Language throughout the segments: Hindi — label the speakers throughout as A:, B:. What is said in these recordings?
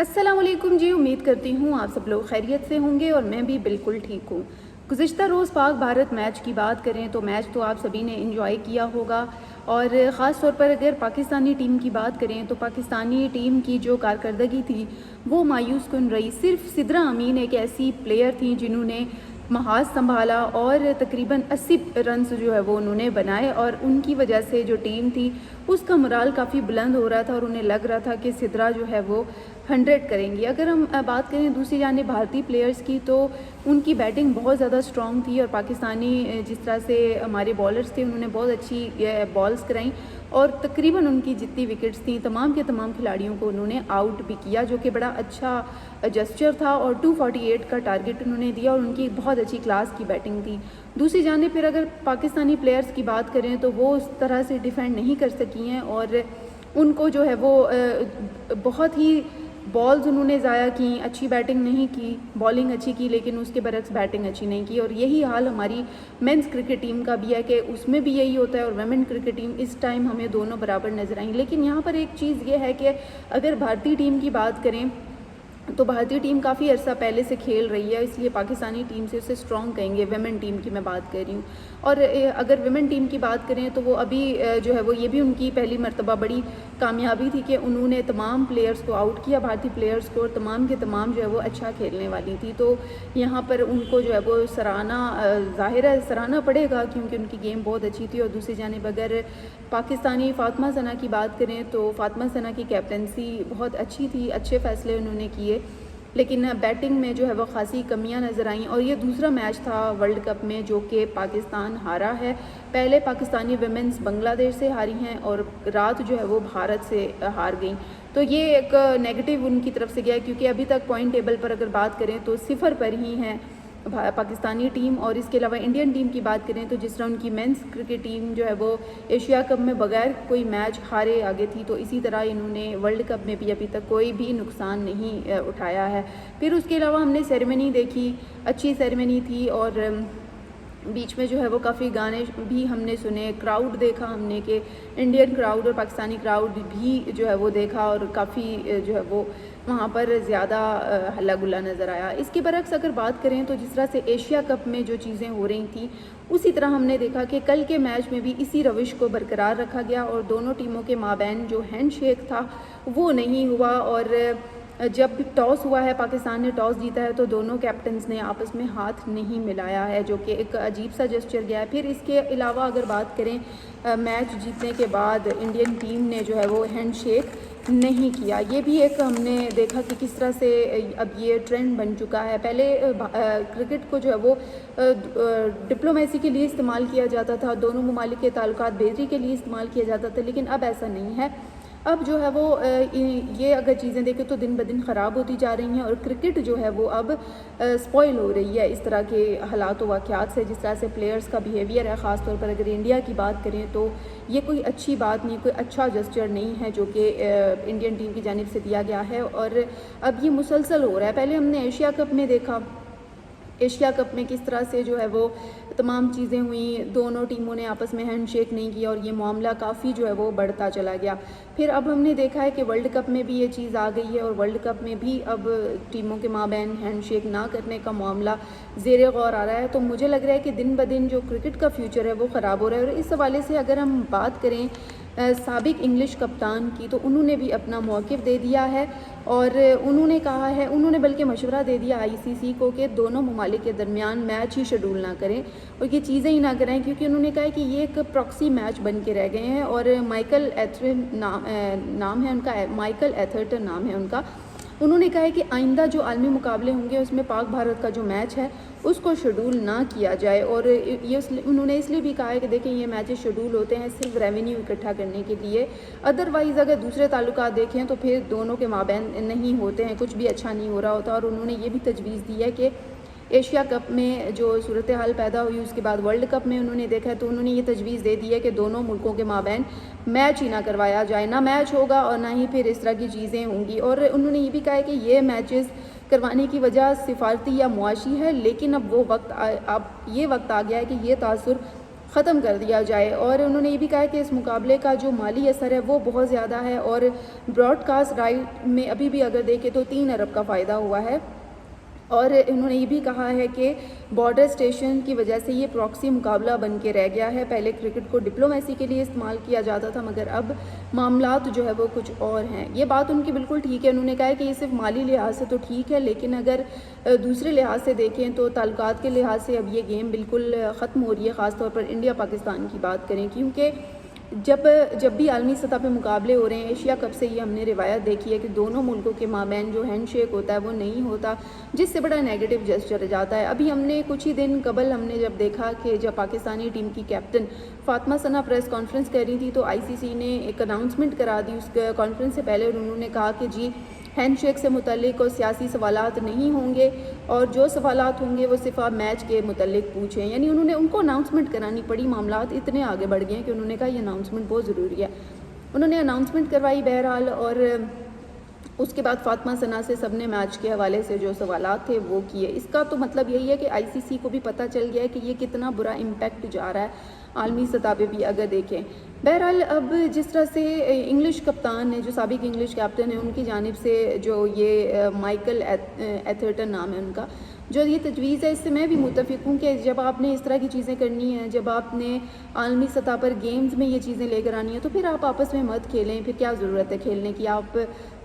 A: अस्सलामुअलैकुम जी। उम्मीद करती हूँ आप सब लोग खैरियत से होंगे और मैं भी बिल्कुल ठीक हूँ। गुज़िश्ता रोज़ पाक भारत मैच की बात करें तो मैच तो आप सभी ने एंजॉय किया होगा और ख़ास तौर पर अगर पाकिस्तानी टीम की बात करें तो पाकिस्तानी टीम की जो कारकर्दगी थी वो मायूस कुन रही। सिर्फ सिद्रा अमीन एक ऐसी प्लेयर थी जिन्होंने महाज संभाला और तकरीबन 80 रन जो है वो उन्होंने बनाए और उनकी वजह से जो टीम थी उसका मोराल काफ़ी बुलंद हो रहा था और उन्हें लग रहा था कि सिद्रा जो है वो 100 करेंगी। अगर हम बात करें दूसरी जानिब भारतीय प्लेयर्स की तो उनकी बैटिंग बहुत ज़्यादा स्ट्रॉन्ग थी और पाकिस्तानी जिस तरह से हमारे बॉलर्स थे उन्होंने बहुत अच्छी बॉल्स कराई और तकरीबन उनकी जितनी विकेट्स थी तमाम के तमाम खिलाड़ियों को उन्होंने आउट भी किया, जो कि बड़ा अच्छा जेस्चर था और 248 का टारगेट उन्होंने दिया और उनकी बहुत अच्छी क्लास की बैटिंग थी। दूसरी जानिब फिर अगर पाकिस्तानी प्लेयर्स की बात करें तो वो उस तरह से डिफेंड नहीं कर सकी हैं और उनको जो है वो बहुत ही बॉल्स उन्होंने ज़ाया की, अच्छी बैटिंग नहीं की, बॉलिंग अच्छी की लेकिन उसके बरक्स बैटिंग अच्छी नहीं की। और यही हाल हमारी मेंस क्रिकेट टीम का भी है कि उसमें भी यही होता है और वुमेन क्रिकेट टीम इस टाइम हमें दोनों बराबर नज़र आई। लेकिन यहाँ पर एक चीज़ ये है कि अगर भारतीय टीम की बात करें तो भारतीय टीम काफ़ी अर्सा पहले से खेल रही है, इसलिए पाकिस्तानी टीम से उसे स्ट्रॉन्ग कहेंगे। वेमेन टीम की मैं बात कर रही हूँ और अगर वेमेन टीम की बात करें तो वो अभी जो है वो ये भी उनकी पहली मर्तबा बड़ी कामयाबी थी कि उन्होंने तमाम प्लेयर्स को आउट किया, भारतीय प्लेयर्स को, और तमाम के तमाम जो है वो अच्छा खेलने वाली थी। तो यहाँ पर उनको जो है वो सराहना, ज़ाहिर है सराहना पड़ेगा क्योंकि उनकी गेम बहुत अच्छी थी। और दूसरी जानिब अगर पाकिस्तानी फ़ातिमा सना की बात करें तो फ़ातिमा सना की कैप्टनसी बहुत अच्छी थी, अच्छे फ़ैसले उन्होंने किए, लेकिन बैटिंग में जो है वो ख़ासी कमियां नज़र आईं। और ये दूसरा मैच था वर्ल्ड कप में जो कि पाकिस्तान हारा है। पहले पाकिस्तानी विमेंस बांग्लादेश से हारी हैं और रात जो है वो भारत से हार गई। तो ये एक नेगेटिव उनकी तरफ से गया है क्योंकि अभी तक पॉइंट टेबल पर अगर बात करें तो 0 पर ही हैं पाकिस्तानी टीम। और इसके अलावा इंडियन टीम की बात करें तो जिस तरह उनकी मेंस क्रिकेट टीम जो है वो एशिया कप में बगैर कोई मैच हारे आगे थी, तो इसी तरह इन्होंने वर्ल्ड कप में भी अभी तक कोई भी नुकसान नहीं उठाया है। फिर उसके अलावा हमने सेरेमनी देखी, अच्छी सेरेमनी थी और बीच में जो है वो काफ़ी गाने भी हमने सुने, क्राउड देखा हमने कि इंडियन क्राउड और पाकिस्तानी क्राउड भी जो है वो देखा और काफ़ी जो है वो वहाँ पर ज़्यादा हल्ला गुल्ला नज़र आया। इसके बरक्स अगर बात करें तो जिस तरह से एशिया कप में जो चीज़ें हो रही थी उसी तरह हमने देखा कि कल के मैच में भी इसी रविश को बरकरार रखा गया और दोनों टीमों के माबैन जो हैंडशेक था वो नहीं हुआ। और जब भी टॉस हुआ है, पाकिस्तान ने टॉस जीता है तो दोनों कैप्टन्स ने आपस में हाथ नहीं मिलाया है, जो कि एक अजीब सा जेस्चर गया है। फिर इसके अलावा अगर बात करें मैच जीतने के बाद इंडियन टीम ने जो है वो हैंडशेक नहीं किया, ये भी एक हमने देखा कि किस तरह से अब ये ट्रेंड बन चुका है। पहले क्रिकेट को जो है वो डिप्लोमेसी के लिए इस्तेमाल किया जाता था, दोनों ममालिक के ताल्लुकात बेहतरी के लिए इस्तेमाल किया जाता था, लेकिन अब ऐसा नहीं है। अब जो है वो ये अगर चीज़ें देखें तो दिन ब दिन ख़राब होती जा रही हैं और क्रिकेट जो है वो अब स्पॉइल हो रही है इस तरह के हालात व वाक़यात से, जिस तरह से प्लेयर्स का बिहेवियर है। ख़ास तौर पर अगर इंडिया की बात करें तो ये कोई अच्छी बात नहीं, कोई अच्छा जेस्चर नहीं है जो कि इंडियन टीम की जानिब से दिया गया है और अब ये मुसलसल हो रहा है। पहले हमने एशिया कप में देखा, एशिया कप में किस तरह से जो है वो तमाम चीज़ें हुई, दोनों टीमों ने आपस में हैंडशेक नहीं किया और ये मामला काफ़ी जो है वो बढ़ता चला गया। फिर अब हमने देखा है कि वर्ल्ड कप में भी ये चीज़ आ गई है और वर्ल्ड कप में भी अब टीमों के माबैन हैंडशेक ना करने का मामला ज़ेरे गौर आ रहा है। तो मुझे लग रहा है कि दिन ब दिन जो क्रिकेट का फ्यूचर है वो ख़राब हो रहा है। और इस हवाले से अगर हम बात करें साबिक इंग्लिश कप्तान की तो उन्होंने भी अपना मौक़िफ़ दे दिया है और उन्होंने कहा है, उन्होंने बल्कि मशवरा दे दिया आईसीसी को कि दोनों ममालिक के दरमियान मैच ही शेड्यूल ना करें और ये चीज़ें ही ना करें, क्योंकि उन्होंने कहा है कि ये एक प्रॉक्सी मैच बन के रह गए हैं। और माइकल एथर नाम है उनका, माइकल एथर्ट नाम है उनका। उन्होंने कहा है कि आइंदा जो आलमी मुकाबले होंगे उसमें पाक भारत का जो मैच है उसको शेड्यूल ना किया जाए। और ये उन्होंने इसलिए भी कहा है कि देखें ये मैचेस शेड्यूल होते हैं सिर्फ रेवेन्यू इकट्ठा करने के लिए, अदरवाइज़ अगर दूसरे ताल्लुकात देखें तो फिर दोनों के माबैन नहीं होते हैं, कुछ भी अच्छा नहीं हो रहा होता। और उन्होंने ये भी तजवीज़ दी है कि एशिया कप में जो सूरत हाल पैदा हुई उसके बाद वर्ल्ड कप में उन्होंने देखा है तो उन्होंने ये तजवीज़ दे दी है कि दोनों मुल्कों के माबैन मैच ही ना करवाया जाए, ना मैच होगा और ना ही फिर इस तरह की चीज़ें होंगी। और उन्होंने ये भी कहा है कि ये मैचेस करवाने की वजह सिफारती या मुआशी है, लेकिन अब वो वक्त अब ये वक्त आ गया है कि ये तासुर ख़त्म कर दिया जाए। और उन्होंने ये भी कहा कि इस मुकाबले का जो माली असर है वो बहुत ज़्यादा है, और ब्रॉडकास्ट राइट में अभी भी अगर देखें तो 3 अरब का फ़ायदा हुआ है। और उन्होंने ये भी कहा है कि बॉर्डर स्टेशन की वजह से ये प्रॉक्सी मुकाबला बन के रह गया है। पहले क्रिकेट को डिप्लोमेसी के लिए इस्तेमाल किया जाता था, मगर अब मामलात जो है वो कुछ और हैं। ये बात उनकी बिल्कुल ठीक है। उन्होंने कहा है कि ये सिर्फ माली लिहाज से तो ठीक है, लेकिन अगर दूसरे लिहाज से देखें तो ताल्लुकात के लिहाज से अब ये गेम बिल्कुल ख़त्म हो रही है, ख़ास तौर पर इंडिया पाकिस्तान की बात करें, क्योंकि जब भी आलमी सतह पे मुकाबले हो रहे हैं, एशिया कप से ये हमने रिवायत देखी है कि दोनों मुल्कों के माबैन जो हैंडशेक होता है वो नहीं होता, जिससे बड़ा नेगेटिव जेस्चर जाता है। अभी हमने कुछ ही दिन कबल हमने जब देखा कि जब पाकिस्तानी टीम की कैप्टन फातिमा सना प्रेस कॉन्फ्रेंस कर रही थी तो आईसीसी ने एक अनाउंसमेंट करा दी। उस कॉन्फ्रेंस से पहले उन्होंने कहा कि जी हैंडशेक से मुतल्लिक और सियासी सवालात नहीं होंगे, और जो सवालात होंगे वो सिर्फ आप मैच के मुतल्लिक पूछें। यानी उन्होंने उनको अनाउंसमेंट करानी पड़ी। मामलात इतने आगे बढ़ गए हैं कि उन्होंने कहा ये अनाउंसमेंट बहुत ज़रूरी है। उन्होंने अनाउंसमेंट करवाई बहरहाल, और उसके बाद फातिमा सना से सबने मैच के हवाले से जो सवालात थे वो किए। इसका तो मतलब यही है कि आईसीसी को भी पता चल गया है कि ये कितना बुरा इम्पैक्ट जा रहा है आलमी सतह पे भी अगर देखें। बहरहाल अब जिस तरह से इंग्लिश कप्तान है, जो साबिक इंग्लिश कैप्टन है, उनकी जानिब से जो ये माइकल एथरटन नाम है उनका, जो ये तजवीज़ है, इससे मैं भी मुतफ़िक़ हूँ कि जब आपने इस तरह की चीज़ें करनी है, जब आपने आलमी सतह पर गेम्स में ये चीज़ें लेकर आनी है, तो फिर आप आपस में मत खेलें। फिर क्या ज़रूरत है खेलने की? आप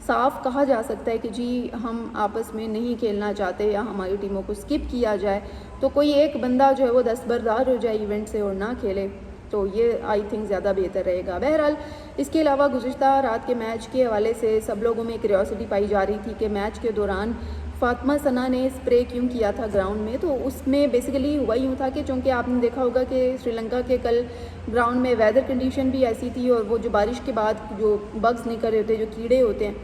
A: साफ कहा जा सकता है कि जी हम आपस में नहीं खेलना चाहते या हमारी टीमों को स्किप किया जाए, तो कोई एक बंदा जो है वो दस्तबरदार हो जाए इवेंट से और ना खेले, तो ये आई थिंक ज़्यादा बेहतर रहेगा। बहरहाल इसके अलावा गुज़िश्ता रात के मैच के हवाले से सब लोगों में क्यूरियोसिटी पाई जा रही थी कि मैच के दौरान फातिमा सना ने स्प्रे क्यों किया था ग्राउंड में। तो उसमें बेसिकली हुआ यूँ था कि चूँकि आपने देखा होगा कि श्रीलंका के कल ग्राउंड में वेदर कंडीशन भी ऐसी थी, और वो जो बारिश के बाद जो बग्स निकल रहे थे, जो कीड़े होते हैं,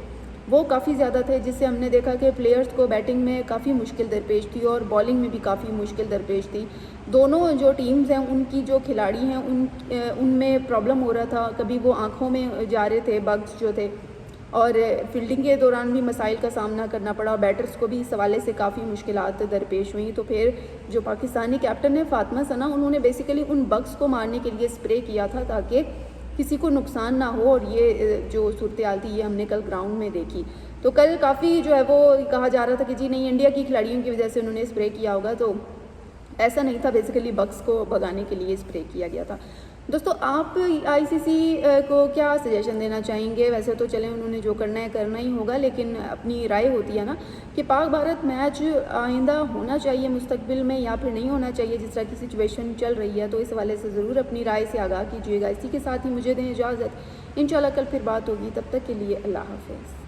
A: वो काफ़ी ज़्यादा थे, जिससे हमने देखा कि प्लेयर्स को बैटिंग में काफ़ी मुश्किल दरपेश थी और बॉलिंग में भी काफ़ी मुश्किल दरपेश थी। दोनों जो टीम्स हैं उनकी जो खिलाड़ी हैं उनमें प्रॉब्लम हो रहा था। कभी वो आँखों में जा रहे थे बग्स जो थे, और फील्डिंग के दौरान भी मसाइल का सामना करना पड़ा, और बैटर्स को भी इस हवाले से काफ़ी मुश्किलात दरपेश हुई। तो फिर जो पाकिस्तानी कैप्टन है फातिमा सना, उन्होंने बेसिकली उन बग्स को मारने के लिए स्प्रे किया था ताकि किसी को नुकसान ना हो, और ये जो सूरत-ए-हाल थी ये हमने कल ग्राउंड में देखी। तो कल काफ़ी जो है वो कहा जा रहा था कि जी नहीं, इंडिया की खिलाड़ियों की वजह से उन्होंने स्प्रे किया होगा, तो ऐसा नहीं था। बेसिकली बग्स को भगाने के लिए स्प्रे किया गया था। दोस्तों, आप आईसीसी को क्या सजेशन देना चाहेंगे? वैसे तो चलें, उन्होंने जो करना है करना ही होगा, लेकिन अपनी राय होती है ना कि पाक भारत मैच आइंदा होना चाहिए मुस्तकबिल में या फिर नहीं होना चाहिए, जिस तरह की सिचुएशन चल रही है। तो इस हवाले से ज़रूर अपनी राय से आगाह कीजिएगा। इसी के साथ ही मुझे दें इजाज़त। इंशाल्लाह कल फिर बात होगी, तब तक के लिए अल्लाह हाफ़िज़।